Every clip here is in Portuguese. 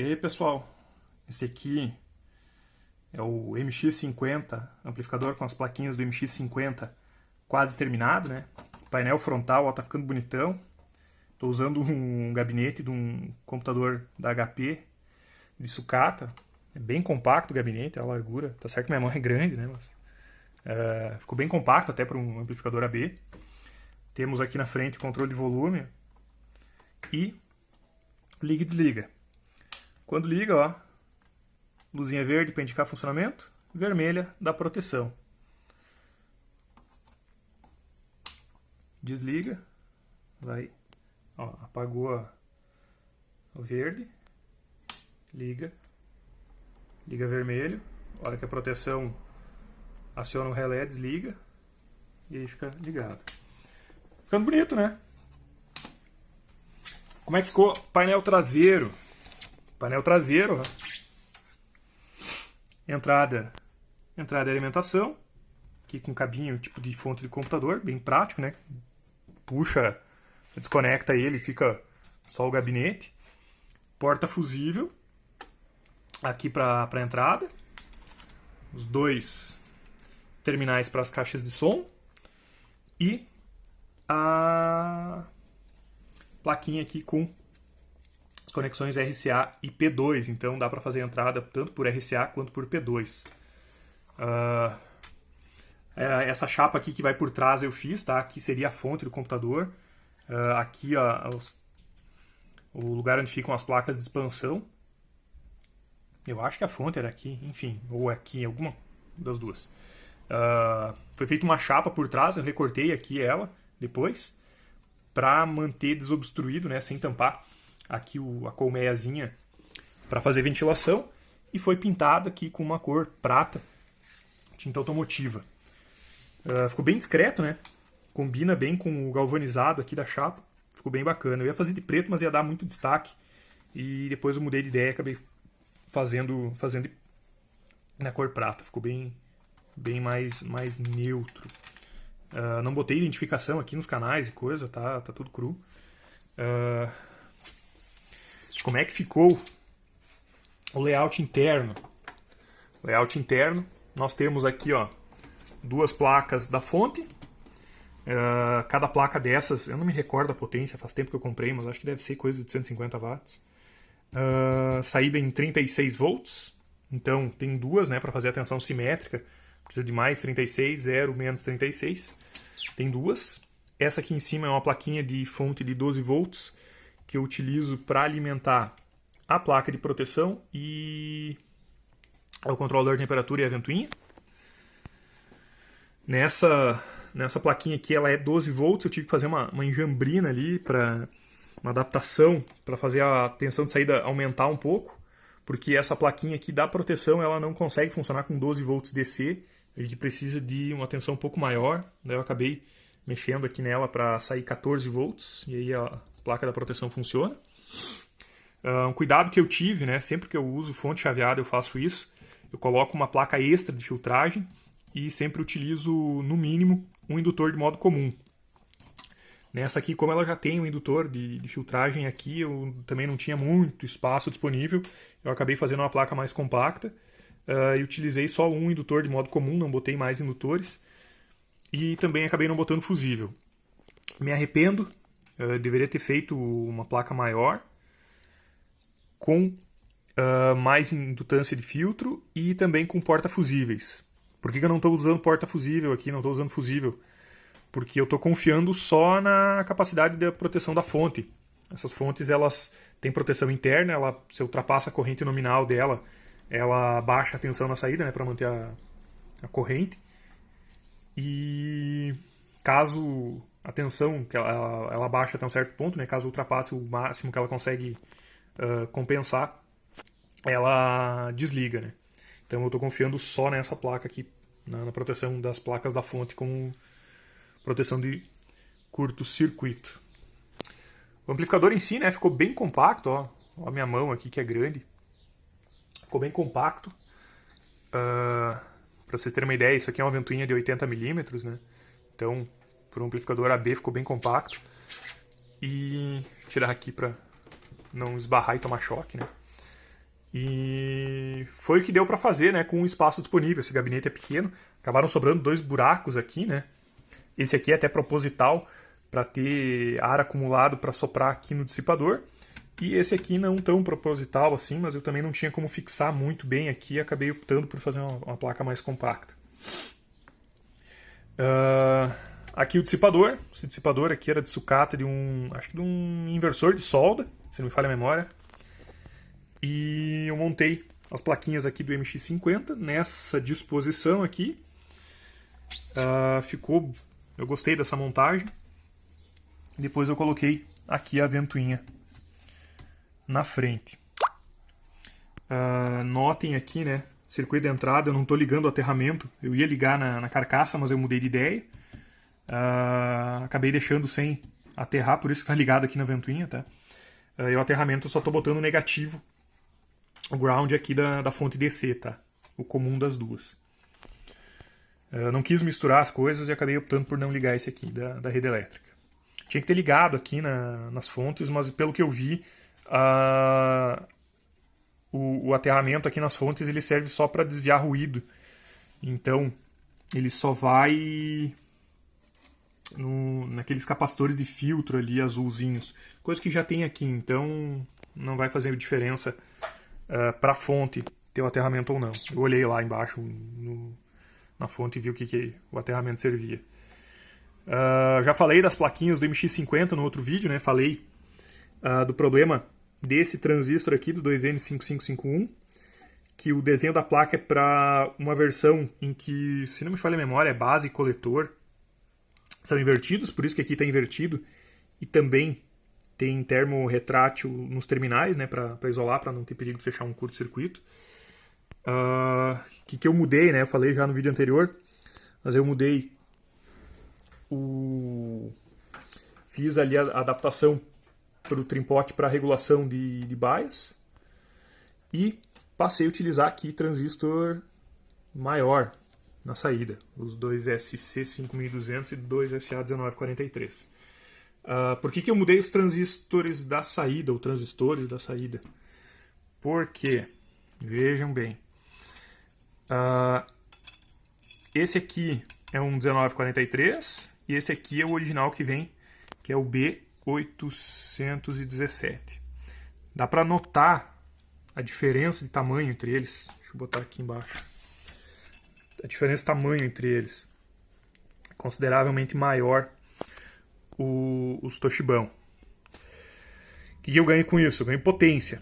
E aí, pessoal, esse aqui é o MX50, amplificador com as plaquinhas do MX50 quase terminado, né? O painel frontal, ó, tá ficando bonitão. Tô usando um gabinete de um computador da HP de sucata. É bem compacto o gabinete, a largura. Tá certo que minha mão é grande, né? Mas, ficou bem compacto até para um amplificador AB. Temos aqui na frente controle de volume e liga e desliga. Quando liga, ó, luzinha verde para indicar funcionamento, vermelha dá proteção. Desliga, vai, ó, apagou o verde, liga vermelho, a hora que a proteção aciona o relé, desliga e aí fica ligado. Ficando bonito, né? Como é que ficou painel traseiro? Painel traseiro, ó. Entrada de alimentação, aqui com cabinho tipo de fonte de computador, bem prático, né? Puxa, desconecta ele, fica só o gabinete. Porta fusível, aqui para entrada. Os dois terminais para as caixas de som. E a plaquinha aqui com as conexões RCA e P2, então dá para fazer a entrada tanto por RCA quanto por P2. Essa chapa aqui que vai por trás eu fiz, tá? Aqui seria a fonte do computador. Aqui ó, o lugar onde ficam as placas de expansão. Eu acho que a fonte era aqui, enfim, ou aqui, alguma das duas. Foi feita uma chapa por trás, eu recortei aqui ela depois, para manter desobstruído, né, sem tampar aqui a colmeiazinha para fazer ventilação, e foi pintado aqui com uma cor prata, tinta automotiva. Ficou bem discreto, né? Combina bem com o galvanizado aqui da chapa, ficou bem bacana. Eu ia fazer de preto, mas ia dar muito destaque, e depois eu mudei de ideia e acabei fazendo na cor prata, ficou bem mais neutro. Não botei identificação aqui nos canais e coisa, tá tudo cru. Como é que ficou o layout interno? Layout interno, nós temos aqui, ó, duas placas da fonte. Cada placa dessas, eu não me recordo a potência, faz tempo que eu comprei, mas acho que deve ser coisa de 150 watts. Saída em 36 volts, então tem duas, né, para fazer a tensão simétrica. Precisa de mais 36, 0, menos 36. Tem duas. Essa aqui em cima é uma plaquinha de fonte de 12 volts que eu utilizo para alimentar a placa de proteção e o controlador de temperatura e a ventoinha. Nessa plaquinha aqui ela é 12 volts, eu tive que fazer uma enjambrina ali, para uma adaptação, para fazer a tensão de saída aumentar um pouco, porque essa plaquinha aqui da proteção ela não consegue funcionar com 12 volts DC, a gente precisa de uma tensão um pouco maior, daí eu acabei mexendo aqui nela para sair 14 volts, e aí a placa da proteção funciona. Um cuidado que eu tive, né, sempre que eu uso fonte chaveada eu faço isso, eu coloco uma placa extra de filtragem e sempre utilizo no mínimo um indutor de modo comum. Nessa aqui, como ela já tem um indutor de filtragem aqui, eu também não tinha muito espaço disponível, eu acabei fazendo uma placa mais compacta e utilizei só um indutor de modo comum, não botei mais indutores, e também acabei não botando fusível. Me arrependo, deveria ter feito uma placa maior, com mais indutância de filtro e também com porta-fusíveis. Por que eu não estou usando porta-fusível aqui, não estou usando fusível? Porque eu estou confiando só na capacidade de proteção da fonte. Essas fontes elas têm proteção interna, se ultrapassa a corrente nominal dela, ela baixa a tensão na saída, né, para manter a corrente. E caso a tensão que ela baixa até um certo ponto, né, caso ultrapasse o máximo que ela consegue compensar, ela desliga, né? Então eu estou confiando só nessa placa aqui, na proteção das placas da fonte com proteção de curto-circuito. O amplificador em si, né, ficou bem compacto, ó a minha mão aqui que é grande. Ficou bem compacto. Para você ter uma ideia, isso aqui é uma ventoinha de 80mm, né? Então, para um amplificador AB ficou bem compacto. E vou tirar aqui para não esbarrar e tomar choque, né? E foi o que deu para fazer, né, com o espaço disponível. Esse gabinete é pequeno, acabaram sobrando 2 buracos aqui, né? Esse aqui é até proposital para ter ar acumulado para soprar aqui no dissipador. E esse aqui não tão proposital assim, mas eu também não tinha como fixar muito bem aqui, acabei optando por fazer uma placa mais compacta. Aqui o dissipador. Esse dissipador aqui era de sucata de acho que de um inversor de solda, se não me falha a memória. E eu montei as plaquinhas aqui do MX50 nessa disposição aqui. Eu gostei dessa montagem. Depois eu coloquei aqui a ventoinha na frente. Notem aqui, né? Circuito de entrada, eu não estou ligando o aterramento. Eu ia ligar na carcaça, mas eu mudei de ideia. Acabei deixando sem aterrar, por isso que está ligado aqui na ventoinha, tá? E o aterramento eu só estou botando o negativo, o ground aqui da fonte DC, tá? O comum das duas. Eu não quis misturar as coisas e acabei optando por não ligar esse aqui da rede elétrica. Tinha que ter ligado aqui nas fontes, mas pelo que eu vi, o aterramento aqui nas fontes ele serve só para desviar ruído. Então, ele só vai naqueles capacitores de filtro ali, azulzinhos. Coisa que já tem aqui, então não vai fazer diferença para a fonte ter o aterramento ou não. Eu olhei lá embaixo na fonte e vi o que o aterramento servia. Já falei das plaquinhas do MX50 no outro vídeo, né? Falei do problema desse transistor aqui, do 2N5551, que o desenho da placa é para uma versão em que, se não me falha a memória, é base e coletor são invertidos, por isso que aqui está invertido, e também tem termo retrátil nos terminais, né, para isolar, para não ter perigo de fechar um curto-circuito. Que eu mudei, né, eu falei já no vídeo anterior, mas eu mudei fiz ali a adaptação para o trimpote para regulação de bias e passei a utilizar aqui transistor maior na saída, os dois SC5200 e dois SA1943. Por que eu mudei os transistores da saída, ou transistores da saída? Porque, vejam bem, esse aqui é um 1943 e esse aqui é o original que vem, que é o B817. Dá para notar a diferença de tamanho entre eles. Deixa eu botar aqui embaixo. A diferença de tamanho entre eles é consideravelmente maior os Toshibão. O que eu ganho com isso? Eu ganho potência.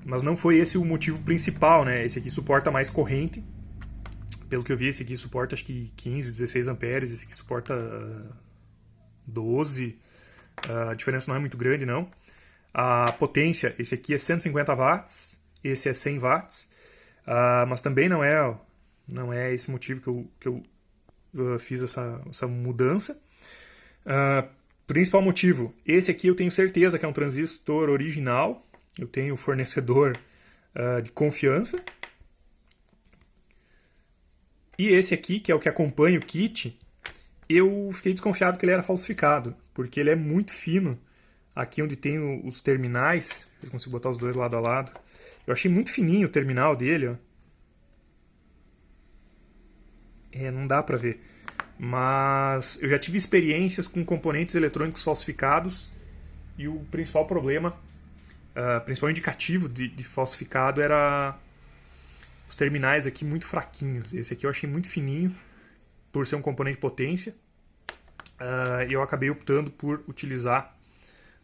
Mas não foi esse o motivo principal, né? Esse aqui suporta mais corrente. Pelo que eu vi, esse aqui suporta acho que 15, 16 amperes. Esse aqui suporta 12. A diferença não é muito grande, não. A potência, esse aqui é 150 watts. Esse é 100 watts. Mas também não é esse motivo que eu fiz essa mudança. Principal motivo, esse aqui eu tenho certeza que é um transistor original. Eu tenho fornecedor de confiança. E esse aqui, que é o que acompanha o kit, eu fiquei desconfiado que ele era falsificado, porque ele é muito fino. Aqui onde tem os terminais, eu consigo botar os dois lado a lado. Eu achei muito fininho o terminal dele, ó. Não dá pra ver. Mas eu já tive experiências com componentes eletrônicos falsificados e o principal problema, principal indicativo de falsificado era os terminais aqui muito fraquinhos. Esse aqui eu achei muito fininho por ser um componente de potência e eu acabei optando por utilizar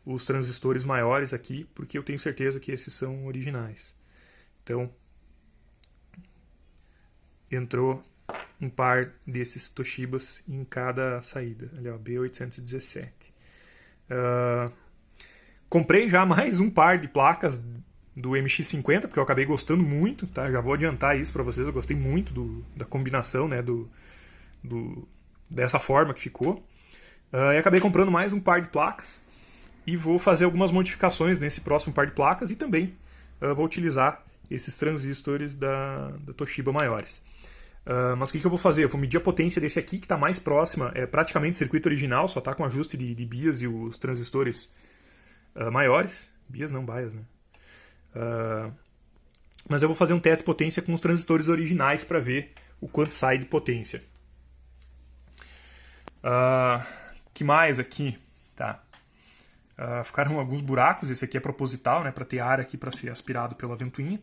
os transistores maiores aqui porque eu tenho certeza que esses são originais. Então entrou um par desses Toshibas em cada saída. Ali, ó, B817. Comprei já mais um par de placas do MX50, porque eu acabei gostando muito, tá? Já vou adiantar isso para vocês. Eu gostei muito da combinação, né? Dessa forma que ficou. E acabei comprando mais um par de placas e vou fazer algumas modificações nesse próximo par de placas e também vou utilizar esses transistores da Toshiba maiores. Mas o que eu vou fazer? Eu vou medir a potência desse aqui, que está mais próxima, é praticamente circuito original, só está com ajuste de bias e os transistores maiores. Bias não, bias, né? Mas eu vou fazer um teste de potência com os transistores originais para ver o quanto sai de potência. Que mais aqui? Tá. Ficaram alguns buracos, esse aqui é proposital, né, para ter ar aqui para ser aspirado pela ventoinha.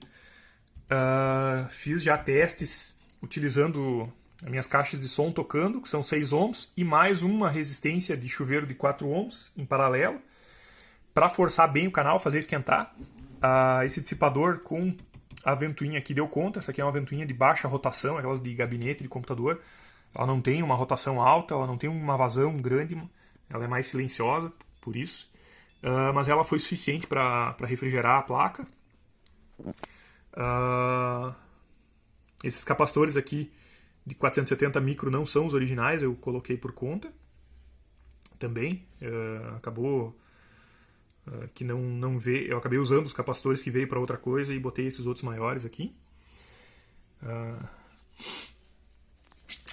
Fiz já testes utilizando as minhas caixas de som tocando, que são 6 ohms, e mais uma resistência de chuveiro de 4 ohms em paralelo, para forçar bem o canal, fazer esquentar. Esse dissipador com a ventoinha aqui deu conta. Essa aqui é uma ventoinha de baixa rotação, aquelas de gabinete de computador. Ela não tem uma rotação alta, ela não tem uma vazão grande, ela é mais silenciosa, por isso. Mas ela foi suficiente para refrigerar a placa. Esses capacitores aqui de 470 micro não são os originais, eu coloquei por conta também. Acabou que não veio, eu acabei usando os capacitores que veio para outra coisa e botei esses outros maiores aqui.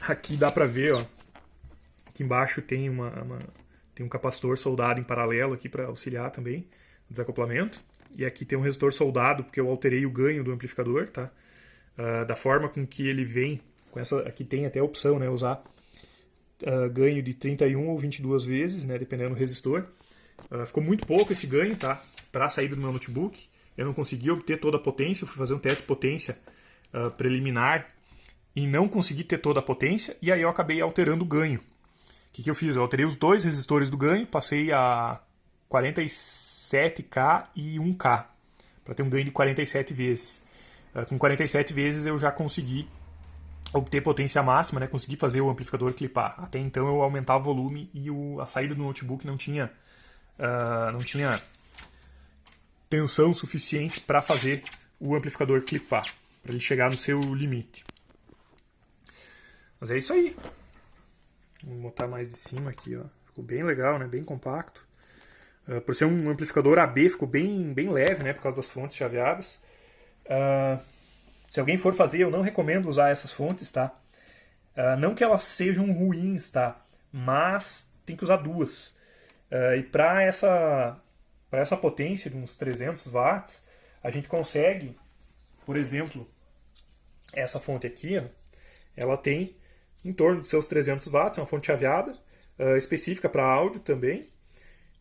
Aqui dá para ver, ó, aqui embaixo tem tem um capacitor soldado em paralelo aqui para auxiliar também o desacoplamento. E aqui tem um resistor soldado, porque eu alterei o ganho do amplificador, tá? Da forma com que ele vem, com essa, aqui tem até a opção, né, usar ganho de 31 ou 22 vezes, né, dependendo do resistor. Ficou muito pouco esse ganho, tá? Para a saída do meu notebook. Eu não consegui obter toda a potência, eu fui fazer um teste de potência preliminar e não consegui ter toda a potência, e aí eu acabei alterando o ganho. O que eu fiz? Eu alterei os dois resistores do ganho, passei a 47K e 1K, para ter um ganho de 47 vezes. Com 47 vezes eu já consegui obter potência máxima, né? Consegui fazer o amplificador clipar. Até então eu aumentava o volume e a saída do notebook não tinha tensão suficiente para fazer o amplificador clipar, para ele chegar no seu limite. Mas é isso aí. Vou botar mais de cima aqui, ó. Ficou bem legal, né? Bem compacto. Por ser um amplificador AB, ficou bem leve, né? Por causa das fontes chaveadas. Se alguém for fazer, eu não recomendo usar essas fontes, tá? Não que elas sejam ruins, tá? Mas tem que usar duas. E para essa potência de uns 300 watts, a gente consegue, por exemplo, essa fonte aqui, ó, ela tem em torno de seus 300 watts, é uma fonte chaveada, específica para áudio também,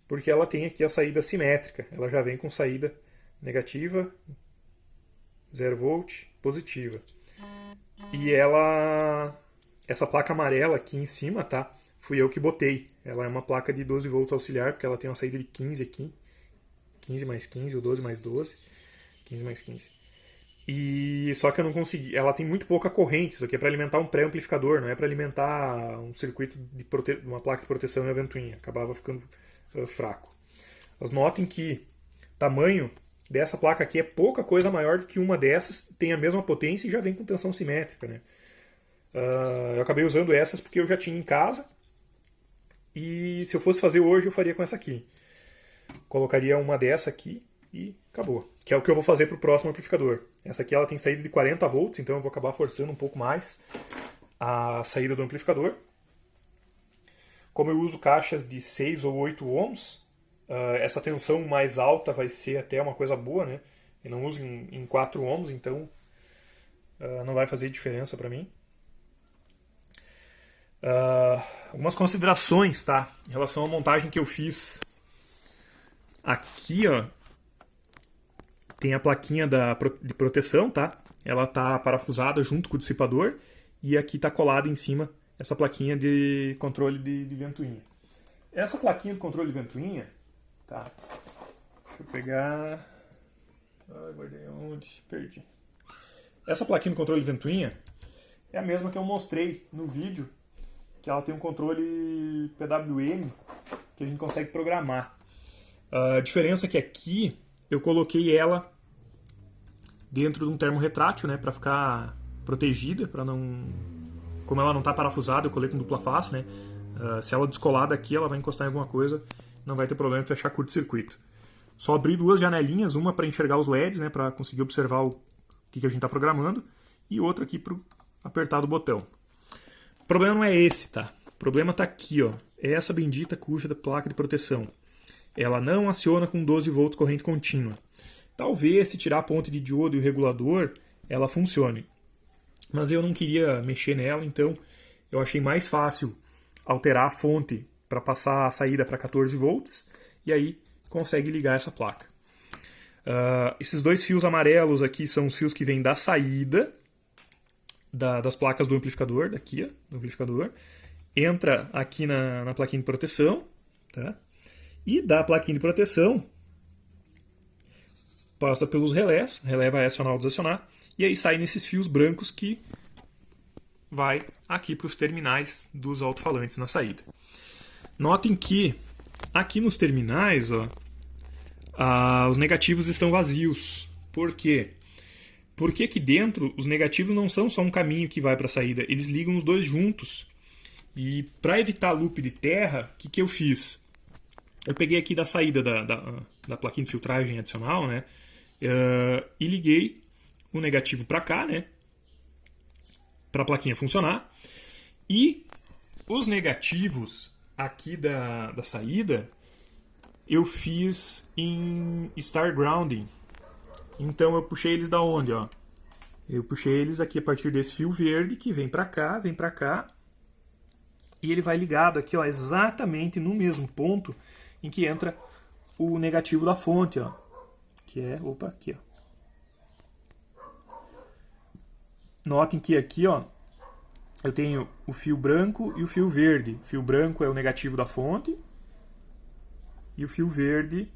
porque ela tem aqui a saída simétrica, ela já vem com saída negativa, 0 volt, positiva. E essa placa amarela aqui em cima, tá? Fui eu que botei. Ela é uma placa de 12 volts auxiliar, porque ela tem uma saída de 15 aqui. 15 mais 15, ou 12 mais 12. 15 mais 15. E só que eu não consegui. Ela tem muito pouca corrente. Isso aqui é para alimentar um pré-amplificador, não é para alimentar um circuito de uma placa de proteção e a ventoinha. Acabava ficando fraco. Mas notem que o tamanho dessa placa aqui é pouca coisa maior do que uma dessas, tem a mesma potência e já vem com tensão simétrica, né? Eu acabei usando essas porque eu já tinha em casa. E se eu fosse fazer hoje, eu faria com essa aqui. Colocaria uma dessa aqui e acabou. Que é o que eu vou fazer para o próximo amplificador. Essa aqui ela tem saída de 40 volts, então eu vou acabar forçando um pouco mais a saída do amplificador. Como eu uso caixas de 6 ou 8 ohms, essa tensão mais alta vai ser até uma coisa boa, né? Eu não uso em 4 ohms, então não vai fazer diferença para mim. Algumas considerações, tá? Em relação à montagem que eu fiz. Aqui, ó, tem a plaquinha de proteção, tá? Ela tá parafusada junto com o dissipador. E aqui tá colada em cima essa plaquinha de controle de ventoinha. Essa plaquinha de controle de ventoinha, tá? Deixa eu pegar... guardei onde? Perdi. Essa plaquinha de controle de ventoinha é a mesma que eu mostrei no vídeo, que ela tem um controle PWM que a gente consegue programar. A diferença é que aqui eu coloquei ela dentro de um termo retrátil, né, para ficar protegida, para não, como ela não está parafusada, eu colei com dupla face, né? Se ela descolar daqui, ela vai encostar em alguma coisa, não vai ter problema de fechar curto-circuito. Só abrir duas janelinhas, uma para enxergar os LEDs, né, para conseguir observar o que a gente está programando, e outra aqui para apertar do botão. O problema não é esse, tá? O problema está aqui, ó. É essa bendita cuja da placa de proteção. Ela não aciona com 12 volts corrente contínua. talvez se tirar a ponte de diodo e o regulador, ela funcione. Mas eu não queria mexer nela, então eu achei mais fácil alterar a fonte para passar a saída para 14 volts e aí consegue ligar essa placa. Esses dois fios amarelos aqui são os fios que vêm da saída das placas do amplificador, daqui, ó, do amplificador. Entra aqui na plaquinha de proteção, tá? E da plaquinha de proteção passa pelos relés, relé vai acionar ou desacionar, e aí sai nesses fios brancos que vai aqui para os terminais dos alto-falantes na saída. Notem que aqui nos terminais, ó, os negativos estão vazios. Por quê? Porque aqui dentro os negativos não são só um caminho que vai para a saída, eles ligam os dois juntos. E para evitar loop de terra, o que eu fiz? Eu peguei aqui da saída da plaquinha de filtragem adicional, né? E liguei o negativo para cá, né? Para a plaquinha funcionar. E os negativos aqui da saída eu fiz em star grounding. Então eu puxei eles da onde, ó? Eu puxei eles aqui a partir desse fio verde que vem para cá. E ele vai ligado aqui, ó, exatamente no mesmo ponto em que entra o negativo da fonte, ó. Que é, opa, aqui, ó. Notem que aqui, ó, eu tenho o fio branco e o fio verde. O fio branco é o negativo da fonte e o fio verde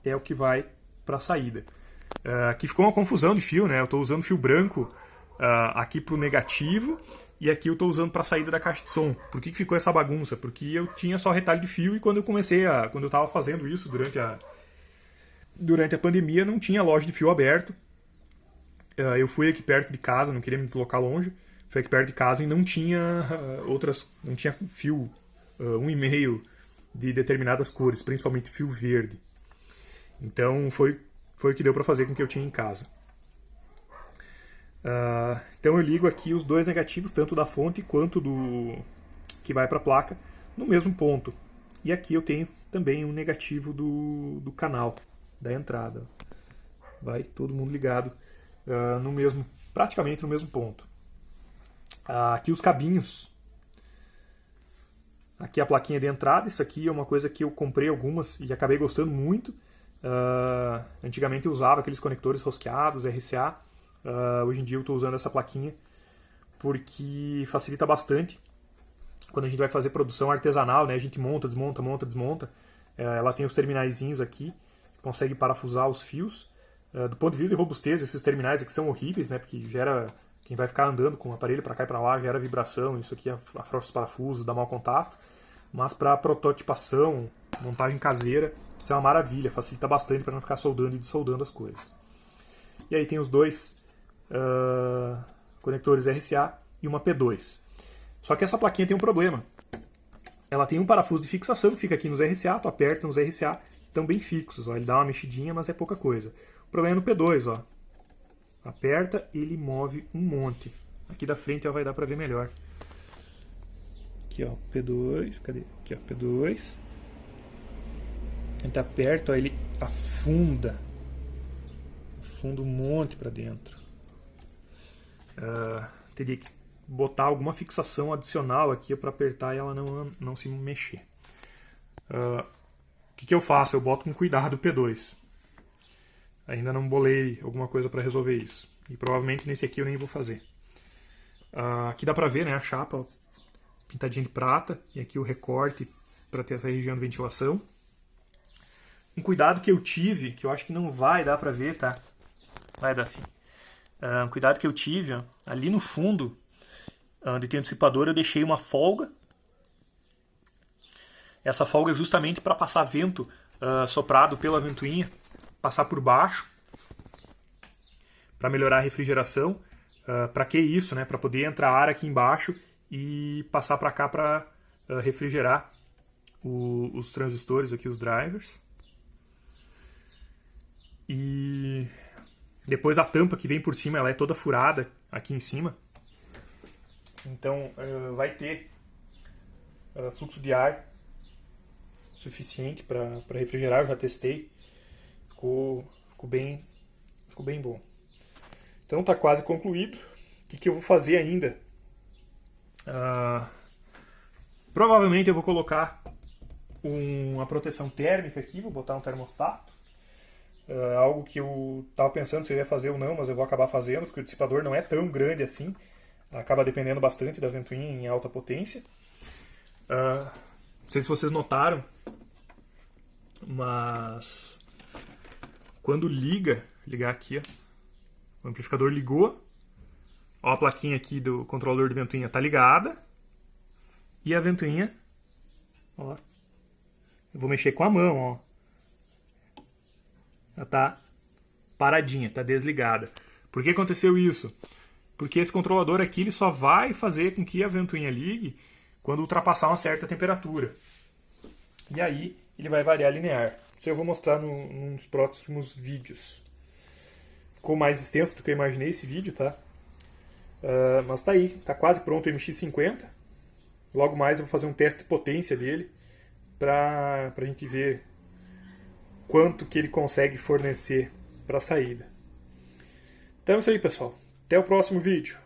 é o que vai para a saída. Aqui ficou uma confusão de fio, né? Eu estou usando fio branco aqui para o negativo e aqui eu estou usando para a saída da caixa de som. Por que ficou essa bagunça? Porque eu tinha só retalho de fio e quando eu estava fazendo isso durante a pandemia, não tinha loja de fio aberto. Eu fui aqui perto de casa, não queria me deslocar longe. Fui aqui perto de casa e não tinha não tinha fio 1,5 de determinadas cores, principalmente fio verde. Então foi o que deu para fazer com o que eu tinha em casa. Então eu ligo aqui os dois negativos, tanto da fonte quanto do que vai para a placa, no mesmo ponto. E aqui eu tenho também um negativo do canal, da entrada. Vai todo mundo ligado praticamente no mesmo ponto. Aqui os cabinhos. Aqui a plaquinha de entrada. Isso aqui é uma coisa que eu comprei algumas e acabei gostando muito. Antigamente eu usava aqueles conectores rosqueados, RCA. Hoje em dia eu estou usando essa plaquinha porque facilita bastante quando a gente vai fazer produção artesanal, né? A gente monta, desmonta. Ela tem os terminaizinhos aqui, consegue parafusar os fios. Do ponto de vista de robustez, esses terminais aqui são horríveis, né? Porque quem vai ficar andando com o aparelho para cá e para lá gera vibração, isso aqui afrouxa os parafusos, dá mau contato. Mas para prototipação, montagem caseira, isso é uma maravilha, facilita bastante para não ficar soldando e dessoldando as coisas. E aí tem os dois conectores RCA e uma P2. Só que essa plaquinha tem um problema. Ela tem um parafuso de fixação que fica aqui nos RCA, tu aperta nos RCA, estão bem fixos, ó. Ele dá uma mexidinha, mas é pouca coisa. O problema é no P2, ó. Aperta, ele move um monte. Aqui da frente ó, vai dar para ver melhor. Aqui ó, P2, cadê? Aqui ó, P2. A gente aperta, ó, ele afunda um monte para dentro. Teria que botar alguma fixação adicional aqui para apertar e ela não se mexer. O que eu faço? Eu boto com cuidado o P2. Ainda não bolei alguma coisa para resolver isso. E provavelmente nesse aqui eu nem vou fazer. Aqui dá para ver, né, a chapa pintadinha de prata. E aqui o recorte para ter essa região de ventilação. Um cuidado que eu tive, que eu acho que não vai dar para ver, tá? Vai dar sim. Um cuidado que eu tive, ó, ali no fundo, onde tem o dissipador, eu deixei uma folga. Essa folga é justamente para passar vento soprado pela ventoinha, passar por baixo, para melhorar a refrigeração. Para que isso, né? Para poder entrar ar aqui embaixo e passar para cá para refrigerar os transistores aqui, os drivers. E depois a tampa que vem por cima, ela é toda furada aqui em cima. Então vai ter fluxo de ar suficiente para refrigerar. Eu já testei Ficou bem bom. Então tá quase concluído. O que eu vou fazer ainda? Provavelmente eu vou colocar uma proteção térmica aqui, vou botar um termostato. Algo que eu estava pensando se eu ia fazer ou não, mas eu vou acabar fazendo, porque o dissipador não é tão grande assim. Acaba dependendo bastante da ventoinha em alta potência. Não sei se vocês notaram, mas quando ligar aqui, ó, o amplificador ligou, ó, a plaquinha aqui do controlador de ventoinha está ligada, e a ventoinha, ó, eu vou mexer com a mão, ó, ela está paradinha, está desligada. Por que aconteceu isso? Porque esse controlador aqui ele só vai fazer com que a ventoinha ligue quando ultrapassar uma certa temperatura. E aí ele vai variar linear. Isso eu vou mostrar nos próximos vídeos. Ficou mais extenso do que eu imaginei esse vídeo, tá? Mas tá aí, tá quase pronto o MX-50. Logo mais eu vou fazer um teste de potência dele pra gente ver quanto que ele consegue fornecer para a saída. Então é isso aí, pessoal. Até o próximo vídeo.